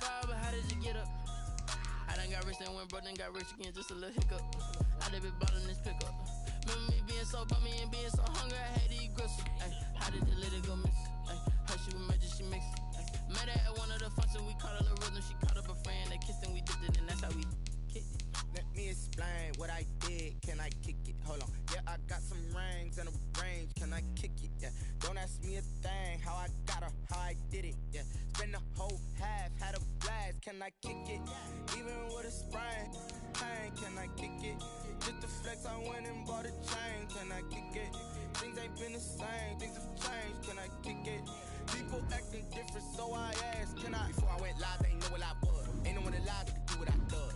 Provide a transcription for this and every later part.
ride, but how did you get up? I done got rich and went broke, then got rich again, just a little hiccup. I done been ballin' this pickup. Remember me being so bummy and being so hungry, I had to eat gristle. Ay, how did you let it go miss? Ay, how she was magic, she mixed. Met her at one of the functions, we caught a little rhythm. She caught up a friend, they kissed and we dipped it, and that's how we kicked it. Let me explain what I did. Can I kick it? Hold on. Yeah, I got some rings and a range. Can I kick it? Yeah. Don't ask me a thing. How I got her, how I did it. Yeah. Spend the whole half, had a blast. Can I kick it? Even with a sprain. Pain, can I kick it? Just to flex, I went and bought a chain. Can I kick it? Things ain't been the same. Things have changed. Can I kick it? People acting different, so I asked. Can I? Before I went live, they know what I was. Ain't no one alive that can do what I does.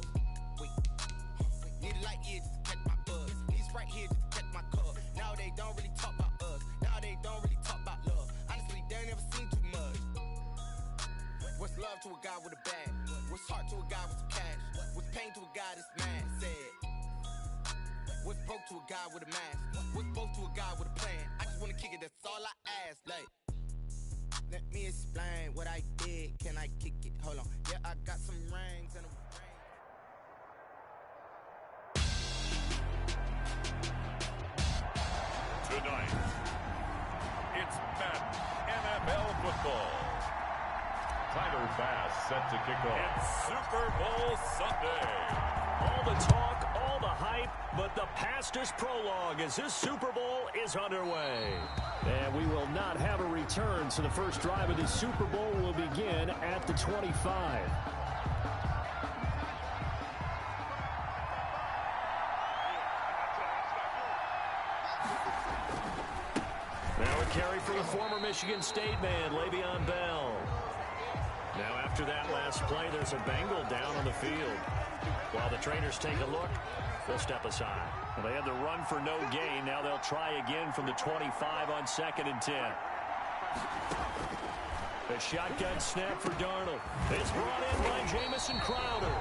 Need a light here just to catch my buzz. Need right here just to catch my cup. Now they don't really talk about us. Now they don't really talk about love. Honestly, they ain't never seen too much. What's love to a guy with a bag? What's heart to a guy with some cash? What's pain to a guy that's mad? Said. What's broke to a guy with a mask? What's both to a guy with a plan? I just wanna kick it, that's all I ask. Like, let me explain what I did. Can I kick it? Hold on. Yeah, I got some rings and a Tonight, it's Madden NFL football. Tyler Bass set to kick off. It's Super Bowl Sunday. All the talk, all the hype, but the past is prologue as this Super Bowl is underway. And we will not have a return, so the first drive of the Super Bowl will begin at the 25. Now a carry for the former Michigan State man, Le'Veon Bell. Now after that last play, there's a Bengal down on the field. While the trainers take a look, they'll step aside. Well, they had the run for no gain. Now they'll try again from the 25 on 2nd and 10. The shotgun snap for Darnold. It's brought in by Jamison Crowder.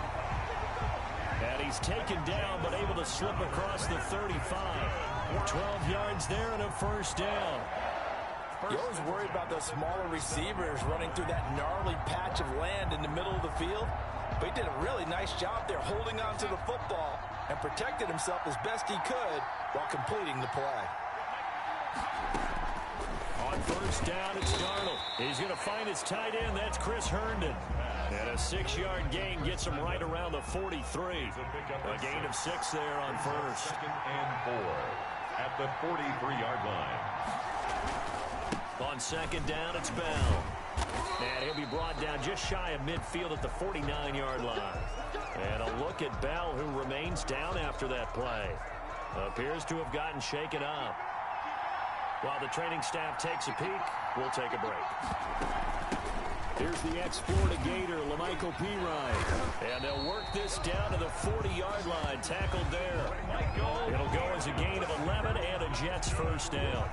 And he's taken down, but able to slip across the 35. 12 yards there and a first down. You're always worried about those smaller receivers running through that gnarly patch of land in the middle of the field. But he did a really nice job there holding on to the football and protected himself as best he could while completing the play. On first down, it's Darnold. He's going to find his tight end. That's Chris Herndon. And a 6-yard gain gets him right around the 43. A gain of 6 there on first. 2nd and 4 at the 43-yard line. On 2nd down, it's Bell. And he'll be brought down just shy of midfield at the 49-yard line. And a look at Bell, who remains down after that play. Appears to have gotten shaken up. While the training staff takes a peek, we'll take a break. Here's the ex-Florida Gator, Lamichael Pirine. And they'll work this down to the 40-yard line, tackled there. It'll go as a gain of 11 and a Jets first down.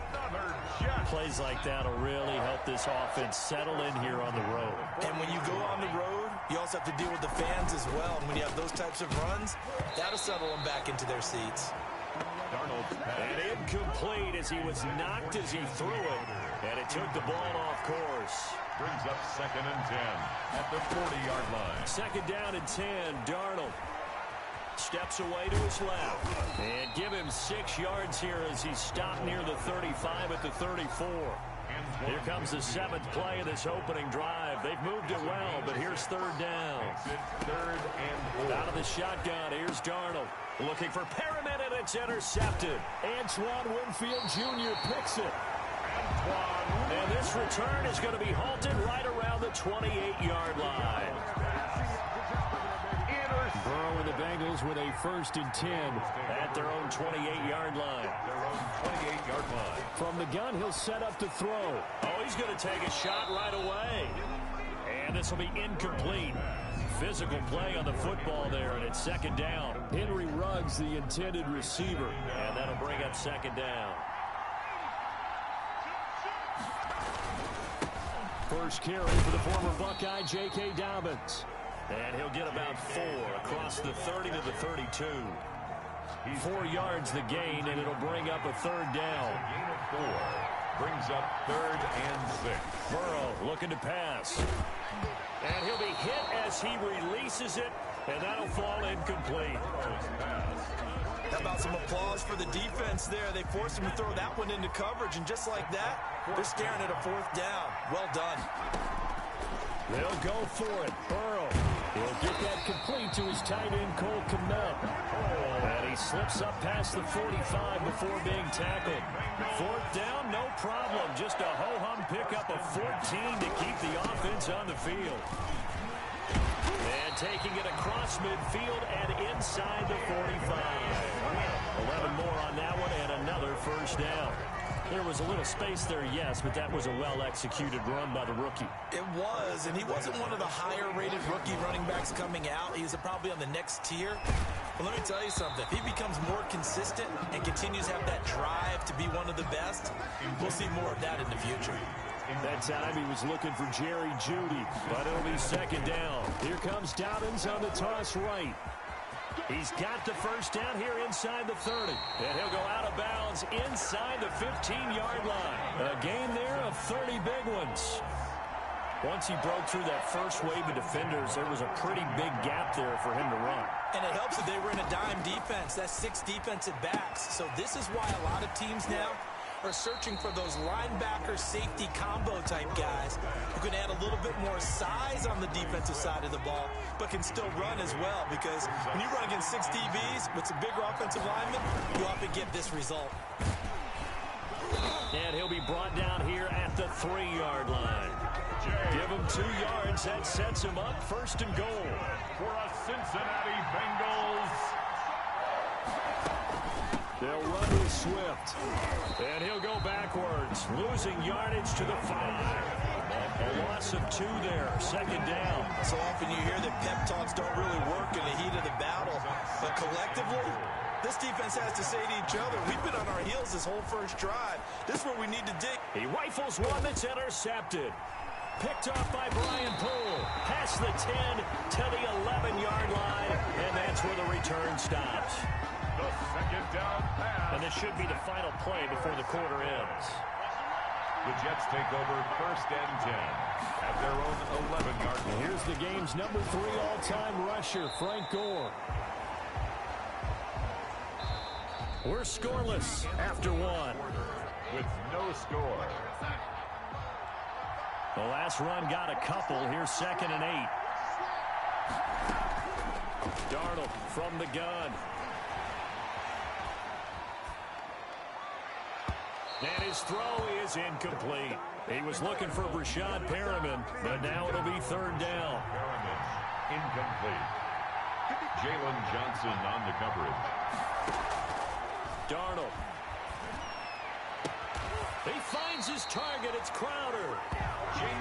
Plays like that will really help this offense settle in here on the road. And when you go on the road, you also have to deal with the fans as well. And when you have those types of runs, that'll settle them back into their seats. And incomplete as he was knocked as he threw it. And it took the ball off course. Brings up 2nd and 10 at the 40-yard line. 2nd down and 10, Darnold. Steps away to his left. And give him 6 yards here as he's stopped near the 35 at the 34. Here comes the 7th play of this opening drive. They've moved it well, but here's 3rd down. 3rd and 4. Out of the shotgun, here's Darnold. Looking for Perriman, and it's intercepted. Antoine Winfield Jr. picks it. And this return is going to be halted right around the 28-yard line. Burrow and the Bengals with a 1st and 10 at their own 28-yard line. From the gun, he'll set up to throw. Oh, he's going to take a shot right away. And this will be incomplete. Physical play on the football there, and it's 2nd down. Henry Ruggs, the intended receiver. And that'll bring up 2nd down. First carry for the former Buckeye, J.K. Dobbins. And he'll get about 4 across the 30 to the 32. 4 yards the gain, and it'll bring up a 3rd down. Gain of 4 brings up 3rd and 6. Burrow looking to pass. And he'll be hit as he releases it, and that'll fall incomplete. How about some applause for the defense there? They forced him to throw that one into coverage, and just like that, they're staring at a 4th down. Well done. They'll go for it. Burrow. He'll get that complete to his tight end, Cole Kmet. And he slips up past the 45 before being tackled. 4th down, no problem. Just a ho-hum pickup of 14 to keep the offense on the field. And taking it across midfield and inside the 45. 11 more on that one and another 1st down. There was a little space there, yes, but that was a well-executed run by the rookie. It was, and he wasn't one of the higher-rated rookie running backs coming out. He was probably on the next tier. But let me tell you something. If he becomes more consistent and continues to have that drive to be one of the best, we'll see more of that in the future. That time he was looking for Jerry Jeudy, but it'll be 2nd down. Here comes Dobbins on the toss right. He's got the 1st down here inside the 30. And he'll go out of bounds inside the 15-yard line. A gain there of 30 big ones. Once he broke through that first wave of defenders, there was a pretty big gap there for him to run. And it helps that they were in a dime defense. That's 6 defensive backs. So this is why a lot of teams now are searching for those linebacker safety combo type guys who can add a little bit more size on the defensive side of the ball, but can still run as well, because when you run against 6 DBs with some bigger offensive linemen, you often get this result. And he'll be brought down here at the 3-yard line. Give him 2 yards. That sets him up 1st and goal. For a Cincinnati Bengals. They'll run with Swift. And he'll go backwards, losing yardage to the 5. A loss of 2 there, 2nd down. So often you hear that pep talks don't really work in the heat of the battle. But collectively, this defense has to say to each other, we've been on our heels this whole first drive. This is where we need to dig. He rifles one that's intercepted. Picked off by Brian Poole. Past the 10 to the 11-yard line. And that's where the return stops. The 2nd down pass. And this should be the final play before the quarter ends. The Jets take over 1st and 10 at their own 11-yard line. Here's the game's number 3 all-time rusher, Frank Gore. We're scoreless after 1. With no score. The last run got a couple. Here's 2nd and 8. Darnold from the gun. And his throw is incomplete. He was looking for Brashad Perriman, but now it'll be 3rd down. Perriman, incomplete. Jalen Johnson on the coverage. Darnold. He finds his target. It's Crowder.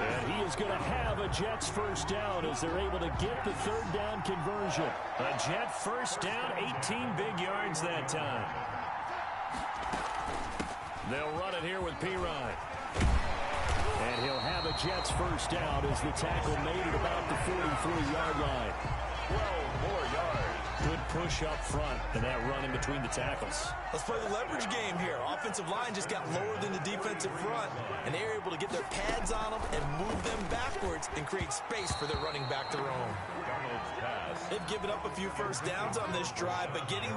And he is going to have a Jets 1st down as they're able to get the 3rd down conversion. A Jet 1st down, 18 big yards that time. They'll run it here with Pirine. And he'll have a Jets 1st down as the tackle made at about the 43-yard line. 12 more yards. Good push up front and that run in between the tackles. Let's play the leverage game here. Offensive line just got lower than the defensive front, and they were able to get their pads on them and move them backwards and create space for their running back to roam. Darnold's pass. They've given up a few 1st downs on this drive, but getting...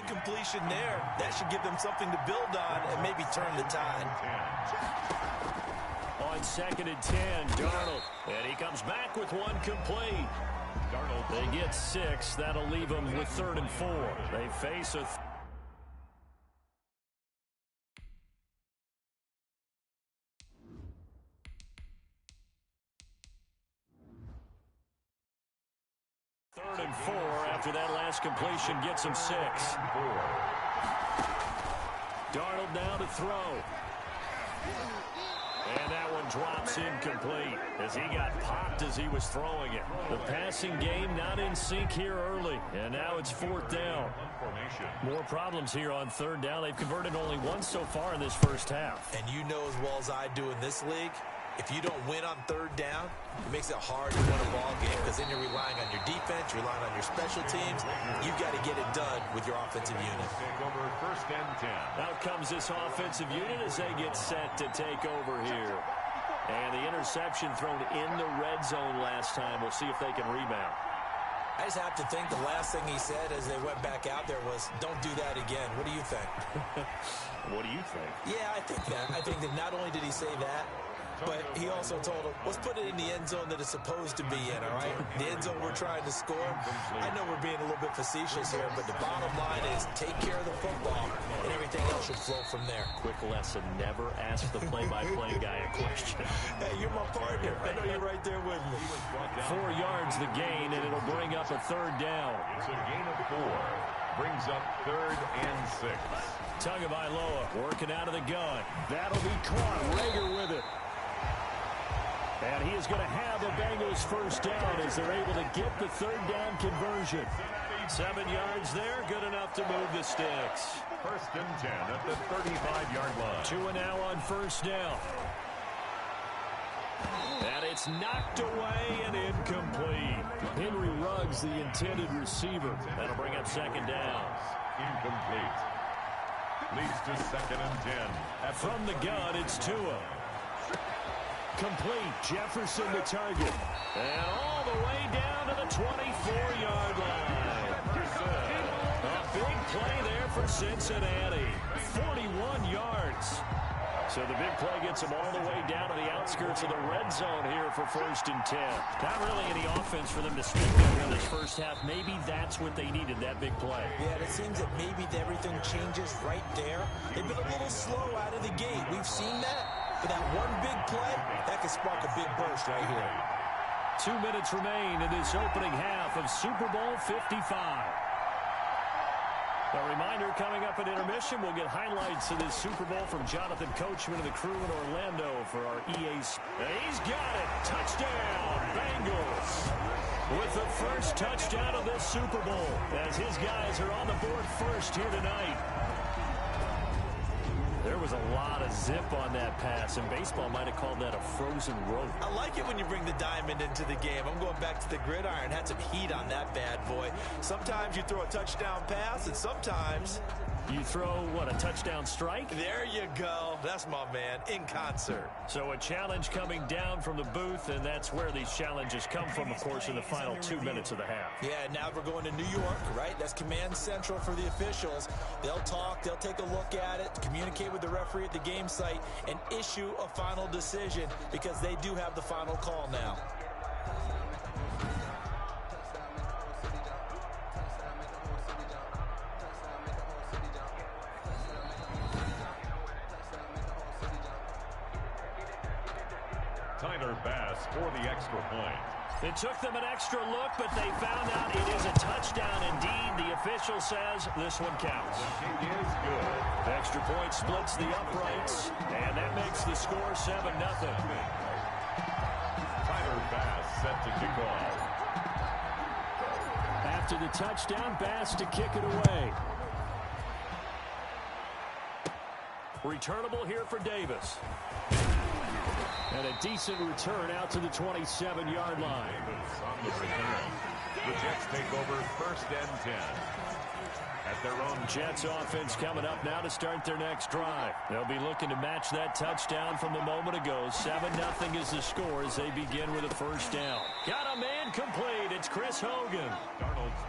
incompletion there. That should give them something to build on and maybe turn the tide. On 2nd and 10, Darnold. And he comes back with 1 complete. Darnold. They get 6. That'll leave them with 3rd and 4. They face a... Third and 4 after that last completion gets him 6. Darnold now to throw. And that one drops incomplete as he got popped as he was throwing it. The passing game not in sync here early, and now it's 4th down. More problems here on 3rd down. They've converted only once so far in this first half. And you know as well as I do in this league, if you don't win on 3rd down, it makes it hard to win a ball game because then you're relying on your defense, you're relying on your special teams. You've got to get it done with your offensive unit. Take over 1st and 10. Out comes this offensive unit as they get set to take over here. And the interception thrown in the red zone last time. We'll see if they can rebound. I just have to think the last thing he said as they went back out there was, don't do that again. What do you think? What do you think? Yeah, I think that. I think that not only did he say that, but he also told him, let's put it in the end zone that it's supposed to be in, all right? The end zone we're trying to score. I know we're being a little bit facetious here, but the bottom line is take care of the football, and everything else should flow from there. Quick lesson, never ask the play-by-play guy a question. Hey, you're my partner. I know you're right there with me. 4 yards the gain, and it'll bring up a 3rd down. It's a gain of 4. Brings up 3rd and 6. Tagovailoa working out of the gun. That'll be caught. Rager with it. And he is going to have a Bengals 1st down as they're able to get the 3rd down conversion. 7 yards there, good enough to move the sticks. 1st and 10 at the 35-yard line. 2 and now on 1st down. And it's knocked away and incomplete. Henry Ruggs, the intended receiver. That'll bring up 2nd down. Incomplete. Leads to 2nd and 10. From the gun, it's Tua. Complete. Jefferson the target. And all the way down to the 24-yard line. A big play there for Cincinnati. 41 yards. So the big play gets them all the way down to the outskirts of the red zone here for 1st and 10. Not really any offense for them to speak of in this first half. Maybe that's what they needed, that big play. Yeah, it seems that maybe everything changes right there. They've been a little slow out of the gate. We've seen that. But that one big play, that could spark a big burst right here. 2 minutes remain in this opening half of Super Bowl 55. A reminder, coming up at intermission, we'll get highlights of this Super Bowl from Jonathan Coachman and the crew in Orlando for our EA. He's got it. Touchdown, Bengals. With the first touchdown of this Super Bowl, as his guys are on the board first here tonight. There was a lot of zip on that pass, and baseball might have called that a frozen rope. I like it when you bring the diamond into the game. I'm going back to the gridiron. Had some heat on that bad boy. Sometimes you throw a touchdown pass, and sometimes you throw, what, a touchdown strike? There you go. That's my man, in concert. So a challenge coming down from the booth, and that's where these challenges come from, of course, in the final 2 minutes of the half. Yeah, now we're going to New York, right? That's command central for the officials. They'll talk, they'll take a look at it, communicate with the referee at the game site, and issue a final decision because they do have the final call now. Tyler Bass for the extra point. It took them an extra look, but they found out it is a touchdown indeed. The official says this one counts. The kick is good. The extra point splits the uprights, and that makes the score 7-0. Tyler Bass set to kick off. After the touchdown, Bass to kick it away. Returnable here for Davis. And a decent return out to the 27-yard line. On the return. The Jets take over 1st and 10. At their own. Jets offense coming up now to start their next drive. They'll be looking to match that touchdown from a moment ago. 7-0 is the score as they begin with a 1st down. Got a man complete. It's Chris Hogan.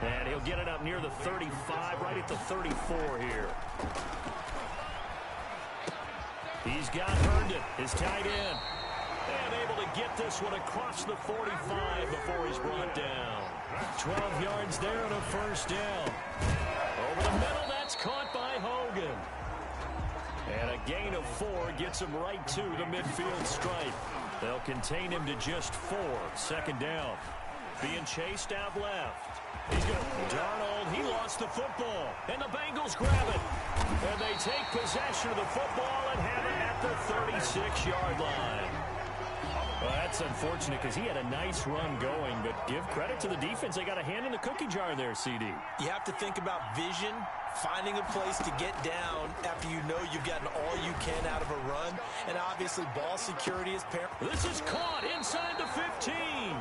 And he'll get it up near the 35, right at the 34 here. He's got Herndon, his tight end. And able to get this one across the 45 before he's brought down. 12 yards there and a 1st down. Over the middle, that's caught by Hogan. And a gain of 4 gets him right to the midfield stripe. They'll contain him to just 4. 2nd down. Being chased out left. He's going to Darnold. He lost the football. And the Bengals grab it. And they take possession of the football and have it at the 36-yard line. Well, that's unfortunate because he had a nice run going, but give credit to the defense. They got a hand in the cookie jar there, CD. You have to think about vision, finding a place to get down after you know you've gotten all you can out of a run, and obviously ball security is paramount. This is caught inside the 15.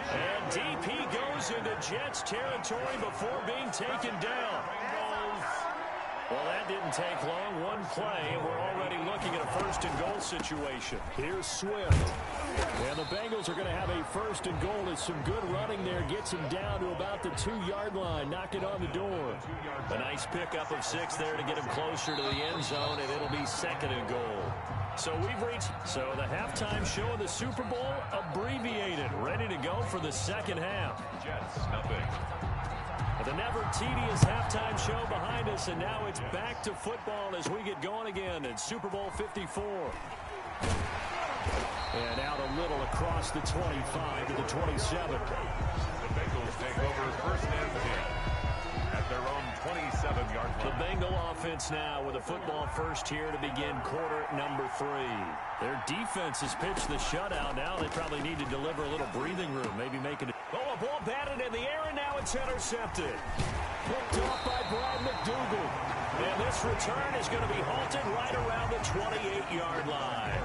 And DP goes into Jets territory before being taken down. Well, that didn't take long. One play, and we're already looking at a first-and-goal situation. Here's Swift. And the Bengals are going to have a first-and-goal. As some good running there gets him down to about the 2-yard line. Knock it on the door. A nice pickup of 6 there to get him closer to the end zone, and it'll be second-and-goal. So we've reached the halftime show of the Super Bowl abbreviated. Ready to go for the second half. Jets, nothing. The never tedious halftime show behind us, and now it's back to football as we get going again in Super Bowl 54. And out a little across the 25 to the 27. The Bengals take over first and 10 at their own 27-yard line. The Bengal offense now with a football first here to begin quarter number 3. Their defense has pitched the shutout. Now they probably need to deliver a little breathing room, maybe making it. Oh, a ball batted in the air, and now it's intercepted. Picked off by Brad McDougal. And this return is going to be halted right around the 28-yard line.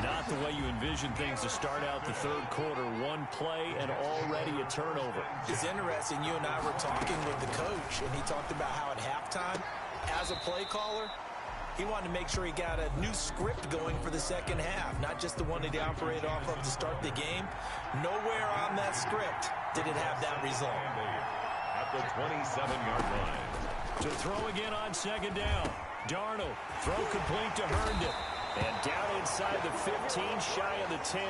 Not the way you envision things to start out the third quarter. One play and already a turnover. It's interesting. You and I were talking with the coach, and he talked about how at halftime, as a play caller, he wanted to make sure he got a new script going for the second half, not just the one that he operated off of to start the game. Nowhere on that script did it have that result. At the 27-yard line. To throw again on second down. Darnold, throw complete to Herndon. And down inside the 15, shy of the 10.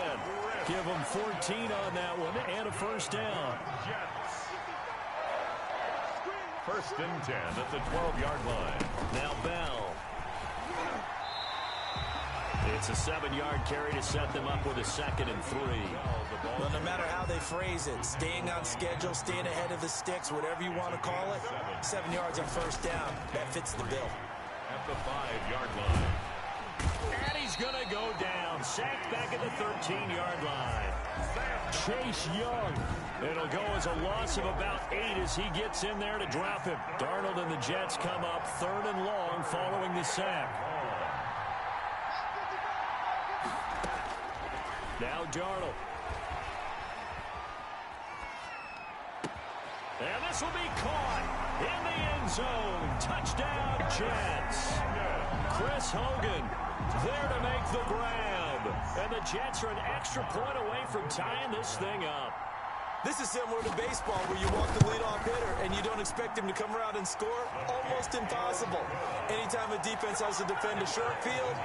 Give him 14 on that one and a first down. Jets. First and 10 at the 12-yard line. Now Bell. It's a 7-yard carry to set them up with a second and 3. Well, no matter how they phrase it, staying on schedule, staying ahead of the sticks, whatever you want to call it, 7 yards on first down, that fits the bill. At the 5-yard line. And he's going to go down. Sacked back at the 13-yard line. Chase Young. It'll go as a loss of about 8 as he gets in there to drop him. Darnold and the Jets come up third and long following the sack. Now Darnold. And this will be caught in the end zone. Touchdown, Jets. Chris Hogan there to make the grab. And the Jets are an extra point away from tying this thing up. This is similar to baseball where you walk the leadoff hitter and you don't expect him to come around and score. Almost impossible. Anytime a defense has to defend a short field,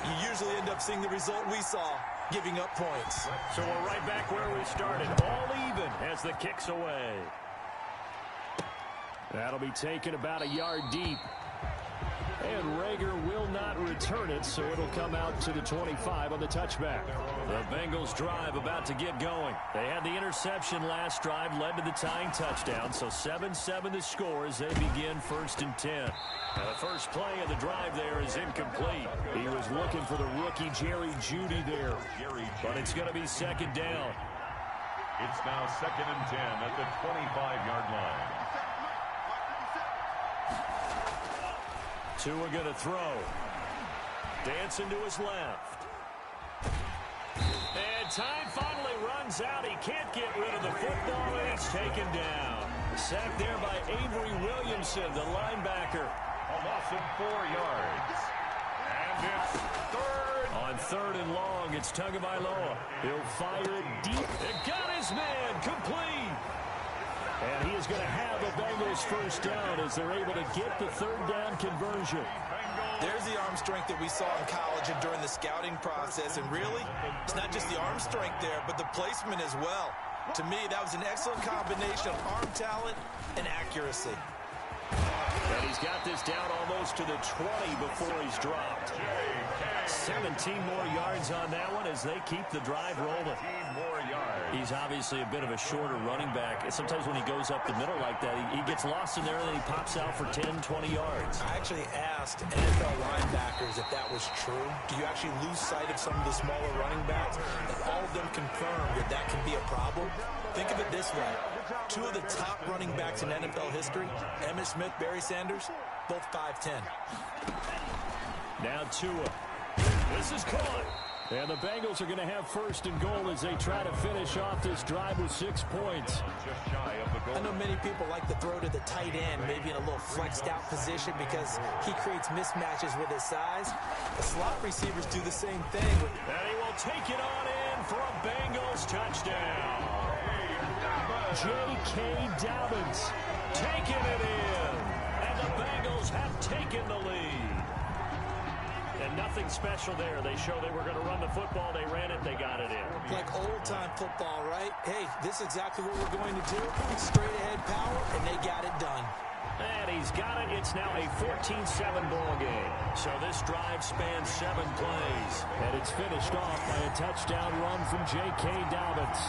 you usually end up seeing the result we saw, giving up points. So we're right back where we started. All even as the kick's away. That'll be taken about a yard deep. And Rager will not return it, so it'll come out to the 25 on the touchback. The Bengals drive about to get going. They had the interception last drive, led to the tying touchdown, so 7-7 the score as they begin first and 10. Now the first play of the drive there is incomplete. He was looking for the rookie Jerry Jeudy there, but it's going to be second down. It's now second and 10 at the 25-yard line. Tua going to throw. Dancing to his left. And time finally runs out. He can't get rid of the football, and it's taken down. Sacked there by Avery Williamson, the linebacker. A loss of 4 yards. And it's third. On third and long, it's Tagovailoa. He'll fire it deep. It got his man complete. And he is going to have the Bengals first down as they're able to get the third down conversion. There's the arm strength that we saw in college and during the scouting process. And really, it's not just the arm strength there, but the placement as well. To me, that was an excellent combination of arm talent and accuracy. And he's got this down almost to the 20 before he's dropped. 17 more yards on that one as they keep the drive rolling. 17 more yards. He's obviously a bit of a shorter running back. Sometimes when he goes up the middle like that, he gets lost in there and then he pops out for 10, 20 yards. I actually asked NFL linebackers if that was true. Do you actually lose sight of some of the smaller running backs? And all of them confirmed that that can be a problem. Think of it this way. Two of the top running backs in NFL history, Emmitt Smith, Barry Sanders, both 5'10". Now Tua. This is caught. And the Bengals are going to have first and goal as they try to finish off this drive with 6 points. I know many people like to throw to the tight end, maybe in a little flexed out position because he creates mismatches with his size. The slot receivers do the same thing. And he will take it on in for a Bengals touchdown. J.K. Dobbins taking it in. And the Bengals have taken the lead. And nothing special there. They show they were going to run the football. They ran it. They got it in. Like old-time football, right? Hey, this is exactly what we're going to do. Straight-ahead power, and they got it done. And he's got it. It's now a 14-7 ball game. So this drive spans 7 plays. And it's finished off by a touchdown run from J.K. Dobbins.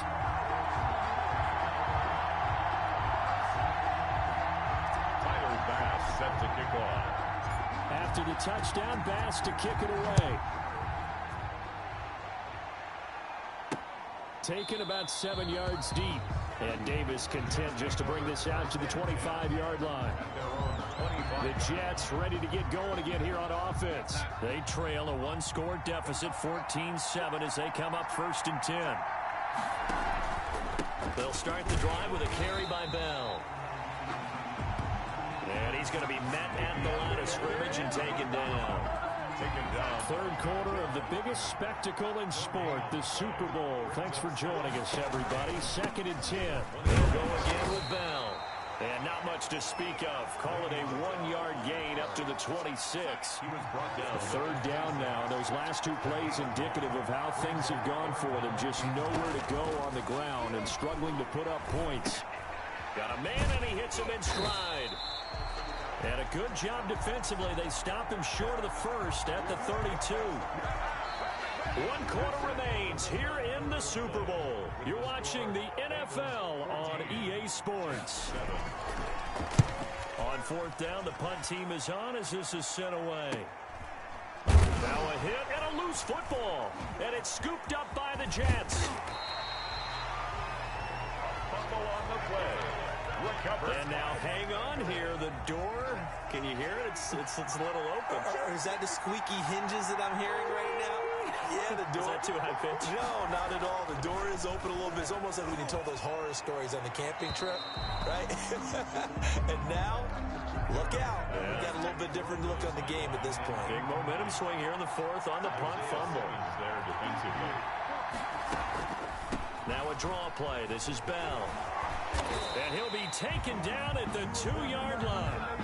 Tyler Bass set to kick off. After the touchdown, Bass to kick it away. Taken about 7 yards deep. And Davis content just to bring this out to the 25-yard line. The Jets ready to get going again here on offense. They trail a 1-score deficit, 14-7, as they come up 1st and 10. They'll start the drive with a carry by Bell. And he's going to be met at the line of scrimmage and taken down. Third quarter of the biggest spectacle in sport, the Super Bowl. Thanks for joining us, everybody. 2nd and 10. They'll go again with Bell. And not much to speak of. Call it a 1-yard gain up to the 26. He was brought down. A 3rd down now. Those last 2 plays indicative of how things have gone for them. Just nowhere to go on the ground and struggling to put up points. Got a man and he hits him in stride. And a good job defensively. They stop him short of the first at the 32. 1 quarter remains here in the Super Bowl. You're watching the NFL on EA Sports. On 4th down, the punt team is on as this is sent away. Now a hit and a loose football. And it's scooped up by the Jets. Fumble on the play. Recovered. And now hang on here. The door, can you hear it? It's a little open. Or is that the squeaky hinges that I'm hearing right now? Yeah, the door. Is that too high pitch? No, not at all. The door is open a little bit. It's almost like when you told those horror stories on the camping trip, right? And now, look out. Yeah. We got a little bit different look on the game at this point. Big momentum swing here in the 4th on the punt fumble. There defensively. Now a draw play. This is Bell. And he'll be taken down at the 2-yard line.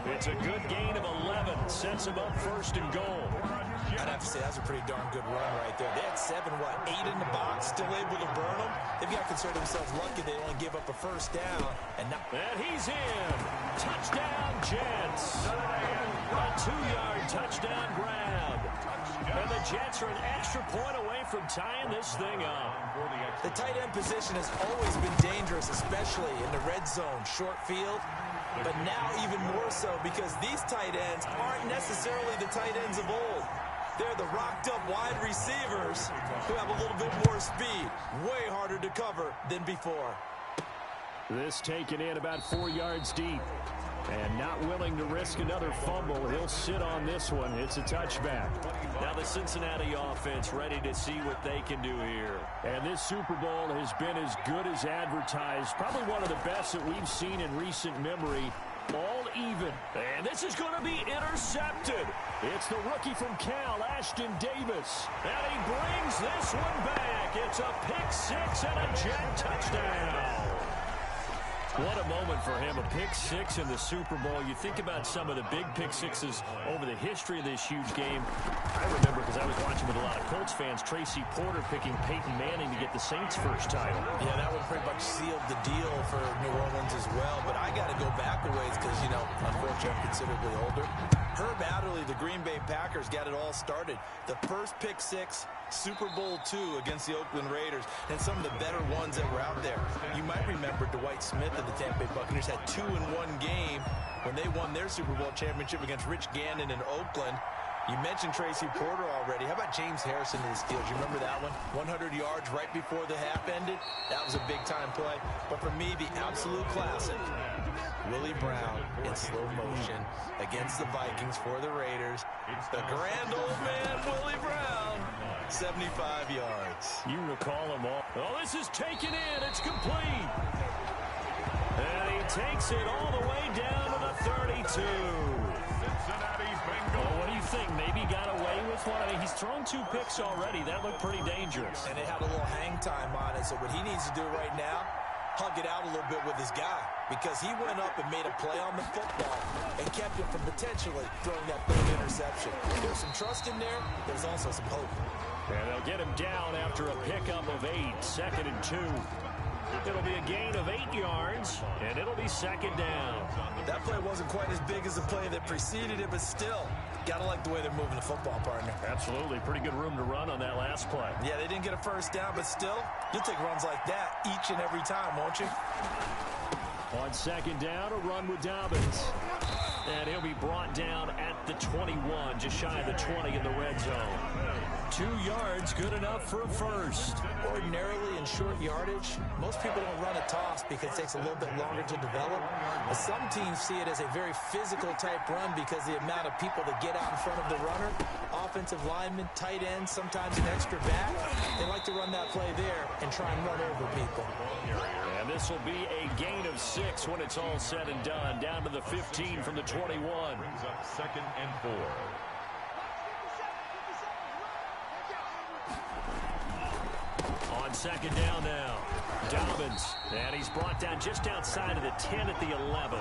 It's a good gain of 11. Sets him up 1st and goal. I'd have to say that's a pretty darn good run right there. They had 7, 8 in the box, still able to burn them. They've got to consider themselves lucky they only gave up a 1st down. And he's in. Touchdown, Jets. A 2-yard touchdown grab. And the Jets are an extra point away from tying this thing up. The tight end position has always been dangerous, especially in the red zone, short field. But now even more so because these tight ends aren't necessarily the tight ends of old. They're the rocked-up wide receivers who have a little bit more speed. Way harder to cover than before. This taken in about 4 yards deep. And not willing to risk another fumble. He'll sit on this one. It's a touchback. Now the Cincinnati offense ready to see what they can do here. And this Super Bowl has been as good as advertised. Probably one of the best that we've seen in recent memory. All even. And this is going to be intercepted. It's the rookie from Cal, Ashton Davis. And he brings this one back. It's a pick-6 and a Jet touchdown. What a moment for him, a pick-6 in the Super Bowl. You think about some of the big pick-6s over the history of this huge game. I remember, because I was watching with a lot of Colts fans, Tracy Porter picking Peyton Manning to get the Saints' first title. Yeah, that one pretty much sealed the deal for New Orleans as well, but I got to go back a ways because, you know, unfortunately I'm considerably older. Herb Adderley, the Green Bay Packers, got it all started. The first pick six, Super Bowl II against the Oakland Raiders, and some of the better ones that were out there. You might remember Dwight Smith and the Tampa Bay Buccaneers had 2-in-1 game when they won their Super Bowl championship against Rich Gannon in Oakland. You mentioned Tracy Porter already. How about James Harrison to the Steelers? You remember that one? 100 yards right before the half ended. That was a big-time play. But for me, the absolute classic, Willie Brown in slow motion against the Vikings for the Raiders. The grand old man, Willie Brown, 75 yards. You recall him all. Oh, this is taken in. It's complete. And he takes it all the way down to the 32. Well, what do you think? Maybe he got away with one? I mean, he's thrown 2 picks already. That looked pretty dangerous. And it had a little hang time on it. So what he needs to do right now, hug it out a little bit with his guy, because he went up and made a play on the football and kept him from potentially throwing that third interception. There's some trust in there. There's also some hope. And they'll get him down after a pickup of 8, 2nd and 2. It'll be a gain of 8 yards, and it'll be 2nd down. That play wasn't quite as big as the play that preceded it, but still, got to like the way they're moving the football, partner. Absolutely. Pretty good room to run on that last play. Yeah, they didn't get a first down, but still, you'll take runs like that each and every time, won't you? On 2nd down, a run with Dobbins. And he'll be brought down at the 21, just shy of the 20 in the red zone. 2 yards, good enough for a first. Ordinarily in short yardage, most people don't run a toss because it takes a little bit longer to develop. But some teams see it as a very physical type run because the amount of people that get out in front of the runner, offensive linemen, tight ends, sometimes an extra back, they like to run that play there and try and run over people. And this will be a gain of 6 when it's all said and done. Down to the 15 from the 21. Brings up 2nd and 4. On 2nd down now, Dobbins, and he's brought down just outside of the 10 at the 11.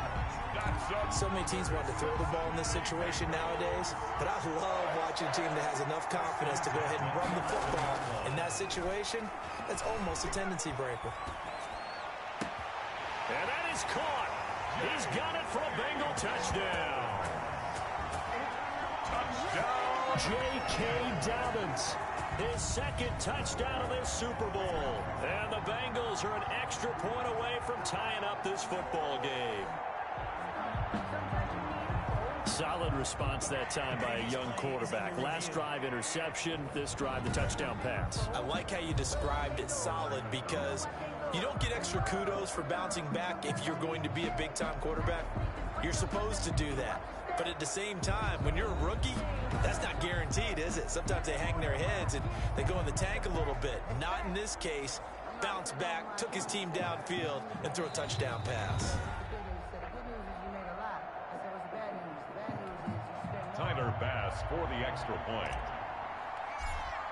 So many teams want to throw the ball in this situation nowadays, but I love watching a team that has enough confidence to go ahead and run the football. In that situation, that's almost a tendency breaker. And that is caught. He's got it for a Bengal touchdown. Touchdown, J.K. Dobbins. His 2nd touchdown of this Super Bowl. And the Bengals are an extra point away from tying up this football game. Solid response that time by a young quarterback. Last drive interception, this drive the touchdown pass. I like how you described it solid because you don't get extra kudos for bouncing back if you're going to be a big-time quarterback. You're supposed to do that. But at the same time, when you're a rookie, that's not guaranteed, is it? Sometimes they hang their heads and they go in the tank a little bit. Not in this case. Bounce back, took his team downfield, and threw a touchdown pass. Tyler Bass for the extra point.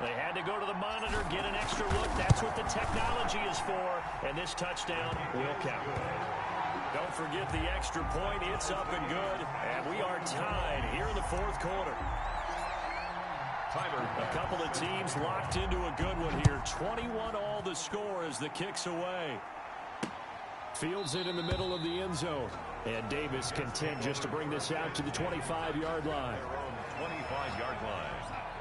They had to go to the monitor, get an extra look. That's what the technology is for. And this touchdown will count. Don't forget the extra point. It's up and good. And we are tied here in the 4th quarter. A couple of teams locked into a good one here. 21 all the score as the kick's away. Fields it in the middle of the end zone. And Davis content just to bring this out to the 25-yard line. 25-yard line.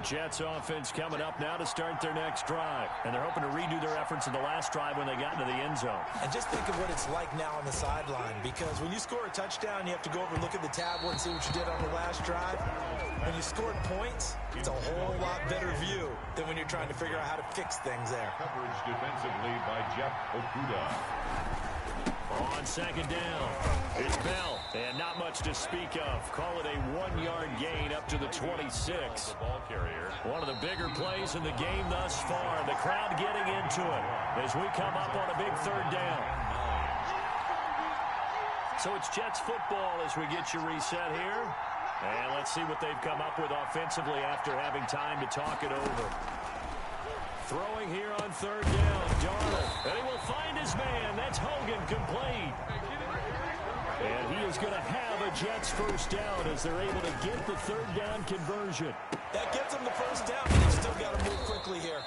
Jets offense coming up now to start their next drive. And they're hoping to redo their efforts in the last drive when they got into the end zone. And just think of what it's like now on the sideline, because when you score a touchdown, you have to go over and look at the tablet and see what you did on the last drive. When you scored points, it's a whole lot better view than when you're trying to figure out how to fix things there. Coverage defensively by Jeff Okuda. On 2nd down, it's Bell, and not much to speak of. Call it a 1-yard gain up to the 26. Ball carrier. One of the bigger plays in the game thus far. The crowd getting into it as we come up on a big 3rd down. So it's Jets football as we get you reset here. And let's see what they've come up with offensively after having time to talk it over. Throwing here on 3rd down, Darnold, and he will find his man. That's Hogan, complete. And he is going to have a Jets first down as they're able to get the 3rd down conversion. That gets them the first down, but they've still got to move quickly here.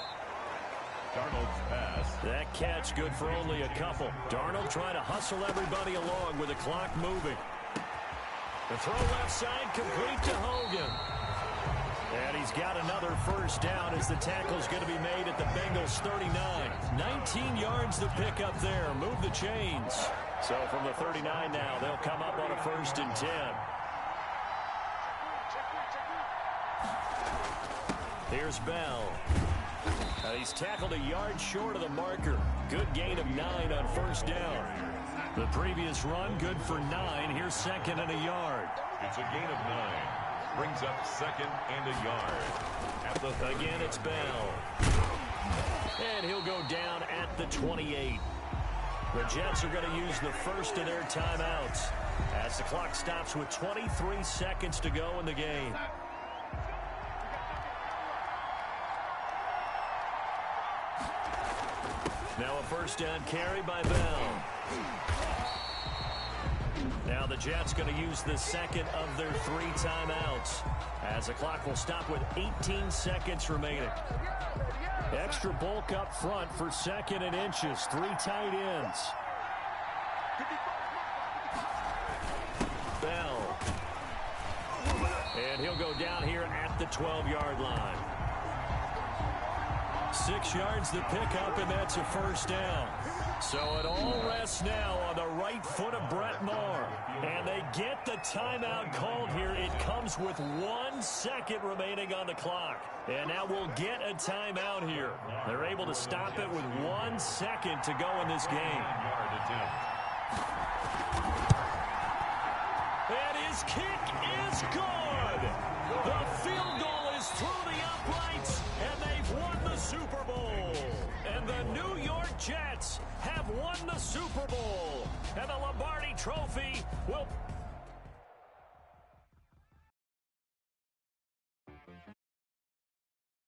Darnold's pass. That catch good for only a couple. Darnold trying to hustle everybody along with the clock moving. The throw left side complete to Hogan. And he's got another first down as the tackle's going to be made at the Bengals 39. 19 yards to pick up there. Move the chains. So from the 39 now, they'll come up on a 1st and 10. Here's Bell. He's tackled a yard short of the marker. Good gain of 9 on 1st down. The previous run, good for 9. Here's 2nd and a yard. It's a gain of 9. Brings up 2nd and a yard. Again, it's Bell. And he'll go down at the 28. The Jets are going to use the first of their timeouts as the clock stops with 23 seconds to go in the game. Now a 1st down carry by Bell. Now the Jets going to use the 2nd of their 3 timeouts as the clock will stop with 18 seconds remaining. Extra bulk up front for 2nd and inches. 3 tight ends. Bell. And he'll go down here at the 12-yard line. 6 yards to pick up, and that's a 1st down. So it all rests now on the right foot of Brett Maher. And they get the timeout called here. It comes with 1 second remaining on the clock. And now we'll get a timeout here. They're able to stop it with 1 second to go in this game. And his kick is good. The field goal is through the uprights, and they've won the Super Bowl. And the New York Jets have won the Super Bowl. And the Lombardi Trophy will